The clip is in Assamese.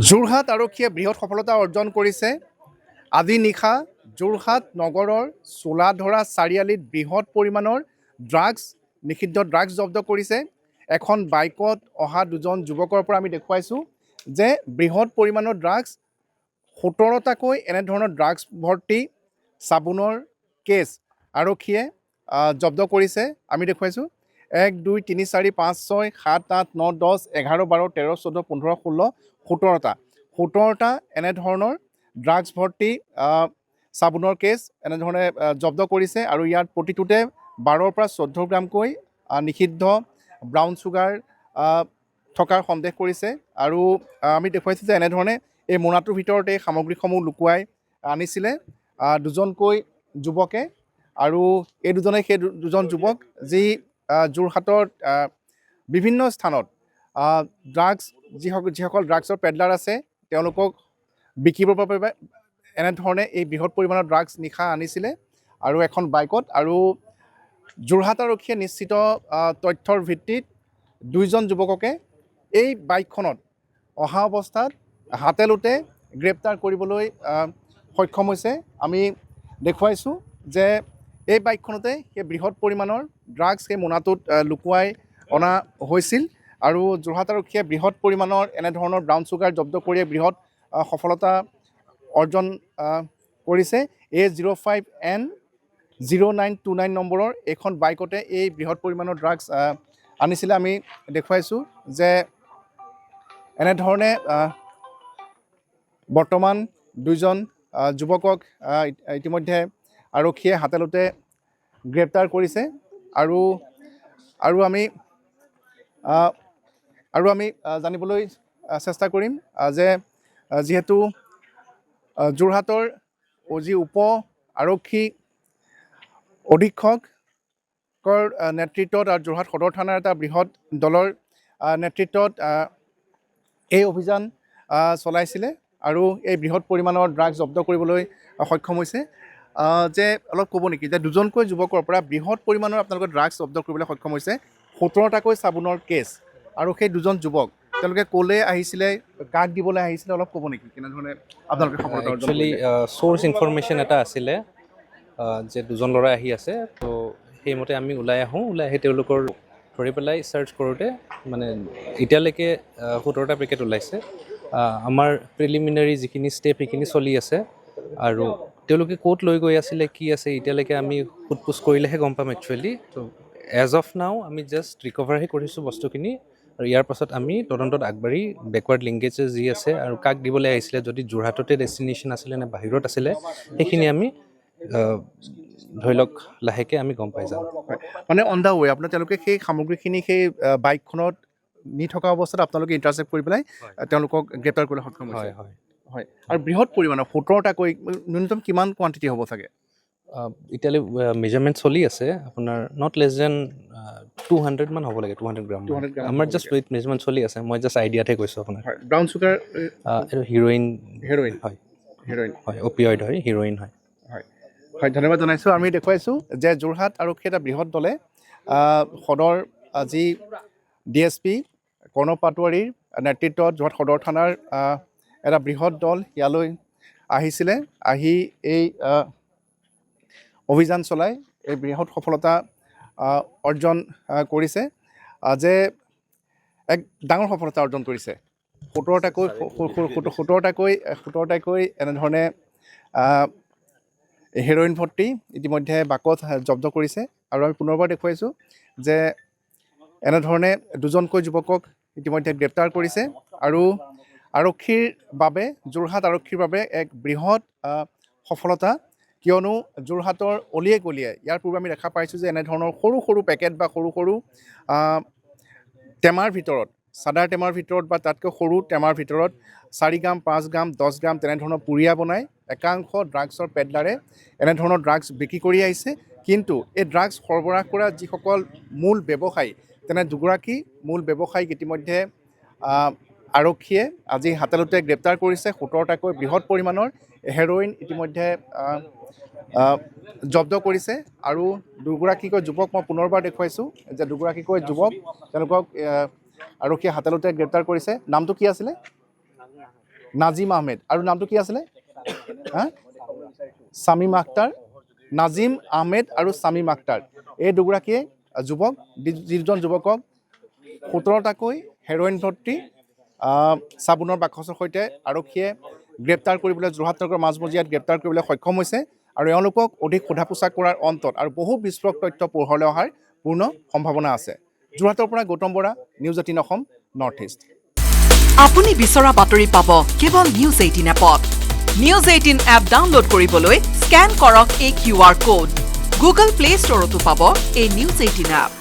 যোৰহাট আৰক্ষীয়ে বৃহৎ সফলতা অৰ্জন কৰিছে। আজি নিশা যোৰহাট নগৰৰ চোলাধৰা চাৰিআলিত বৃহৎ পৰিমাণৰ নিষিদ্ধ ড্ৰাগছ জব্দ কৰিছে। এখন বাইকত অহা দুজন যুৱকৰ পৰা আমি দেখুৱাইছোঁ যে বৃহৎ পৰিমাণৰ ড্ৰাগছ 17টাকৈ এনেধৰণৰ ড্ৰাগছ ভৰ্তি চাবোনৰ কেছ আৰক্ষীয়ে জব্দ কৰিছে। আমি দেখুৱাইছোঁ 1 2 3 4 5 6 7 8 9 10 11 12 13 14 15 16 17টা এনেধৰণৰ ড্ৰাগছ ভৰ্তি চাবোনৰ কেছ এনেধৰণে জব্দ কৰিছে আৰু ইয়াত প্ৰতিটোতে 12ৰ পৰা 14 গ্ৰামকৈ নিষিদ্ধ ব্ৰাউন চুগাৰ থকাৰ সন্দেহ কৰিছে। আৰু আমি দেখুৱাইছোঁ যে এনেধৰণে এই মোনাটোৰ ভিতৰতে সামগ্ৰীসমূহ লুকুৱাই আনিছিলে দুজনকৈ যুৱকে। আৰু এই দুজনে সেই দুজন যুৱক যি যোৰহাটৰ বিভিন্ন স্থানত যিসকল ড্ৰাগছৰ পেডলাৰ আছে তেওঁলোকক বিকিবৰ বাবে এনেধৰণে এই বৃহৎ পৰিমাণৰ ড্ৰাগছ নিশা আনিছিলে আৰু এখন বাইকত। আৰু যোৰহাট আৰক্ষীয়ে নিশ্চিত তথ্যৰ ভিত্তিত দুইজন যুৱককে এই বাইকখনত অহা অৱস্থাত হাতেলোতে গ্ৰেপ্তাৰ কৰিবলৈ সক্ষম হৈছে। আমি দেখুৱাইছোঁ যে এই বাইকখনতে সেই বৃহৎ পৰিমাণৰ ড্ৰাগছ সেই মোনাটোত লুকুৱাই অনা হৈছিল। আৰু যোৰহাট আৰক্ষীয়ে বৃহৎ পৰিমাণৰ এনেধৰণৰ ব্ৰাউন চুগাৰ জব্দ কৰি বৃহৎ সফলতা অৰ্জন কৰিছে। A05N0929 নম্বৰৰ এইখন বাইকতে এই বৃহৎ পৰিমাণৰ ড্ৰাগছ আনিছিলে। আমি দেখুৱাইছোঁ যে এনেধৰণে বৰ্তমান দুইজন যুৱকক ইতিমধ্যে আৰক্ষীয়ে হাতেলোতে গ্ৰেপ্তাৰ কৰিছে। আৰু আমি জানিবলৈ চেষ্টা কৰিম যে যিহেতু যোৰহাটৰ যি উপ আৰক্ষী অধীক্ষকৰ নেতৃত্বত আৰু যোৰহাট সদৰ থানাৰ এটা বৃহৎ দলৰ নেতৃত্বত এই অভিযান চলাইছিলে আৰু এই বৃহৎ পৰিমাণৰ ড্ৰাগছ জব্দ কৰিবলৈ সক্ষম হৈছে। যে অলপ ক'ব নেকি যে দুজনকৈ যুৱকৰ পৰা বৃহৎ পৰিমাণৰ আপোনালোকে ড্ৰাগছ জব্দ কৰিবলৈ সক্ষম হৈছে, 17টাকৈ চাবোনৰ কেছ। আৰু সেই দুজন যুৱক তেওঁলোকে ক'লৈ আহিছিলে, কাক দিবলৈ আহিছিলে, অলপ ক'ব নেকি কেনেধৰণে আপোনালোকে সফলতা অৰ্জন কৰিলে? চ'ৰ্চ ইনফৰমেশ্যন এটা আছিলে যে দুজন ল'ৰা আহি আছে, তো সেইমতে আমি ওলাই আহি তেওঁলোকৰ ধৰি পেলাই চাৰ্চ কৰোঁতে মানে এতিয়ালৈকে 17টা পেকেট ওলাইছে। আমাৰ প্ৰিলিমিনাৰী যিখিনি ষ্টেপ সেইখিনি চলি আছে আৰু তেওঁলোকে ক'ত লৈ গৈ আছিলে কি আছে এতিয়ালৈকে আমি সোধ-পোছ কৰিলেহে গম পাম একচুৱেলি। তো এজ অফ নাও আমি জাষ্ট ৰিকভাৰহে কৰিছোঁ বস্তুখিনি আৰু ইয়াৰ পাছত আমি তদন্তত আগবাঢ়ি বেকৱাৰ্ড লিংকেজেছ যি আছে আৰু কাক দিবলৈ আহিছিলে, যদি যোৰহাটতে ডেষ্টিনেশ্যন আছিলে নে বাহিৰত আছিলে, সেইখিনি আমি ধৰি লওক লাহেকৈ আমি গম পাই যাম। মানে অন দ্য ৱে আপোনাৰ তেওঁলোকে সেই সামগ্ৰীখিনি সেই বাইকখনত নি থকা অৱস্থাত আপোনালোকে ইণ্টাৰচেপ্ট কৰি পেলাই তেওঁলোকক গ্ৰেপ্তাৰ কৰিবলৈ সক্ষম হৈছে। হয়। আৰু বৃহৎ পৰিমাণৰ 17টাকৈ ন্যূনতম কিমান কোৱান্টিটি হ'ব চাগে? এতিয়ালৈ মেজাৰমেণ্ট চলি আছে, আপোনাৰ নট লেছ দেন 200 মান হ'ব লাগে, 200 গ্ৰাম। আমাৰ জাষ্ট ৱেইট মেজাৰমেণ্ট চলি আছে, মই জাষ্ট আইডিয়াতহে কৈছোঁ আপোনাক। ব্ৰাউন চুগাৰ এইটো হিৰ'ইন হয়, অপিয়ইড হয়, হিৰ'ইন হয়। হয়, ধন্যবাদ জনাইছোঁ। আমি দেখুৱাইছোঁ যে যোৰহাট আৰক্ষী এটা বৃহৎ দলে সদৰ যি DSP কৰ্ণৱ পাটোৱাৰীৰ নেতৃত্বত যোৰহাট সদৰ থানাৰ এটা বৃহৎ দল ইয়ালৈ আহিছিলে। আহি এই অভিযান চলাই এই বৃহৎ সফলতা অৰ্জন কৰিছে যে এক ডাঙৰ সফলতা অৰ্জন কৰিছে। 17টাকৈ এনেধৰণে হেৰইন ভৰ্তি ইতিমধ্যে বাকত জব্দ কৰিছে। আৰু আমি পুনৰবাৰ দেখুৱাইছোঁ যে এনেধৰণে দুজনকৈ যুৱকক ইতিমধ্যে গ্ৰেপ্তাৰ কৰিছে। আৰু যোৰহাট আৰক্ষীৰ বাবে এক বৃহৎ সফলতা, কিয়নো যোৰহাটৰ অলিয়ে গলিয়ে ইয়াৰ পূৰ্বে আমি দেখা পাইছোঁ যে এনেধৰণৰ সৰু সৰু পেকেট বা সৰু সৰু টেমাৰ ভিতৰত, চাদাৰ টেমাৰ ভিতৰত বা তাতকৈ সৰু টেমাৰ ভিতৰত 4 গ্ৰাম 5 গ্ৰাম 10 গ্ৰাম তেনেধৰণৰ পুৰিয়া বনাই একাংশ ড্ৰাগছৰ পেডলাৰে এনেধৰণৰ ড্ৰাগছ বিক্ৰী কৰি আহিছে। কিন্তু এই ড্ৰাগছ সৰবৰাহ কৰা যিসকল মূল ব্যৱসায়ী, তেনে দুগৰাকী মূল ব্যৱসায়ীক ইতিমধ্যে আৰক্ষীয়ে আজি হাতেলোতে গ্ৰেপ্তাৰ কৰিছে। 17টাকৈ বৃহৎ পৰিমাণৰ হেৰইন ইতিমধ্যে জব্দ কৰিছে। আৰু দুগৰাকীকৈ যুৱক মই পুনৰবাৰ দেখুৱাইছোঁ যে দুগৰাকীকৈ যুৱক তেওঁলোকক আৰক্ষীয়ে হাতেলোতে গ্ৰেপ্তাৰ কৰিছে। নামটো কি আছিলে? নাজিম আহমেদ আৰু নামটো কি আছিলে হা শামীম আখতাৰ নাজিম আহমেদ আৰু শামীম আখতাৰ এই দুগৰাকীয়ে যুৱক যিজন যুৱকক 17টাকৈ হেৰইন ভৰ্তি চাবোনৰ বাকচৰ সৈতে আৰক্ষীয়ে গ্ৰেপ্তাৰ কৰিবলৈ যোৰহাট নগৰৰ মাজমজিয়াত গ্ৰেপ্তাৰ কৰিবলৈ সক্ষম হৈছে আৰু এওঁলোকক অধিক সোধা পোছা কৰাৰ অন্তত আৰু বহু বিস্ফোৰক তথ্য পোহৰলৈ অহাৰ পূৰ্ণ সম্ভাৱনা আছে যোৰহাটৰ পৰা Gautam Bora news 18 Assam north east আপুনি বিচৰা বাতৰি পাব কেৱল নিউজ 18 এপত নিউজ 18 এপ ডাউনলোড কৰিবলৈ স্কেন কৰক এই QR কোড গুগল প্লে ষ্টৰতো পাব এই নিউজ 18 এপ